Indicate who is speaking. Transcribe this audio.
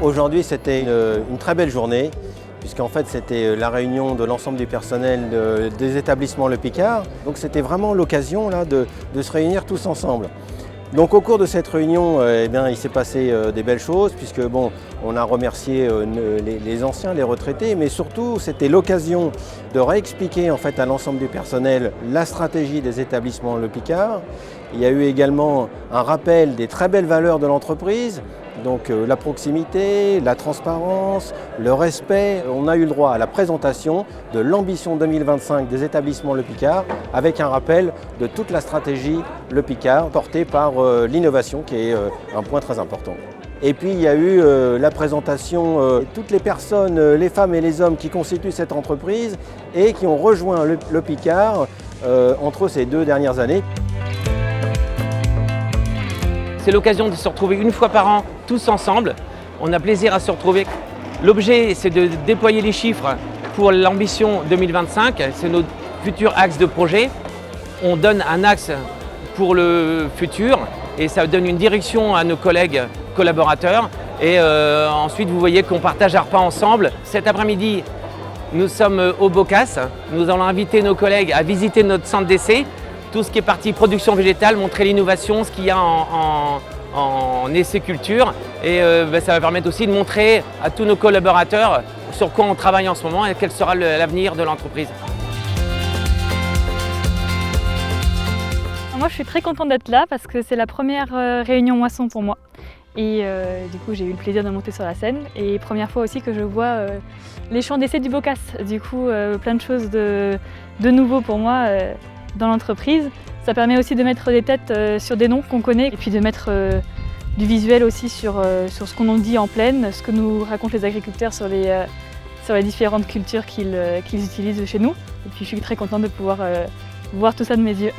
Speaker 1: Aujourd'hui, c'était une très belle journée, puisqu'en fait, c'était la réunion de l'ensemble du personnel des établissements Le Picard. Donc, c'était vraiment l'occasion là, de se réunir tous ensemble. Donc au cours de cette réunion, il s'est passé des belles choses puisque on a remercié les anciens, les retraités, mais surtout c'était l'occasion de réexpliquer en fait à l'ensemble du personnel la stratégie des établissements Le Picard. Il y a eu également un rappel des très belles valeurs de l'entreprise, donc la proximité, la transparence, le respect. On a eu le droit à la présentation de l'ambition 2025 des établissements Le Picard avec un rappel de toute la stratégie Le Picard portée par l'innovation qui est un point très important. Et puis il y a eu la présentation de toutes les personnes, les femmes et les hommes qui constituent cette entreprise et qui ont rejoint Le Picard entre ces 2 dernières années.
Speaker 2: C'est l'occasion de se retrouver une fois par an tous ensemble. On a plaisir à se retrouver. L'objet, c'est de déployer les chiffres pour l'ambition 2025. C'est notre futur axe de projet. On donne un axe pour le futur et ça donne une direction à nos collègues collaborateurs. Et ensuite, vous voyez qu'on partage un repas ensemble. Cet après-midi, nous sommes au Bocas. Nous allons inviter nos collègues à visiter notre centre d'essai. Tout ce qui est partie production végétale, montrer l'innovation, ce qu'il y a en essai culture. Et ça va permettre aussi de montrer à tous nos collaborateurs sur quoi on travaille en ce moment et quel sera l'avenir de l'entreprise.
Speaker 3: Moi, je suis très contente d'être là parce que c'est la première réunion moisson pour moi. Et du coup, j'ai eu le plaisir de monter sur la scène. Et première fois aussi que je vois les champs d'essai du Bocas. Du coup, plein de choses de nouveau pour moi. Dans l'entreprise. Ça permet aussi de mettre des têtes sur des noms qu'on connaît et puis de mettre du visuel aussi sur ce qu'on nous dit en plaine, ce que nous racontent les agriculteurs sur les différentes cultures qu'ils utilisent chez nous. Et puis je suis très contente de pouvoir voir tout ça de mes yeux.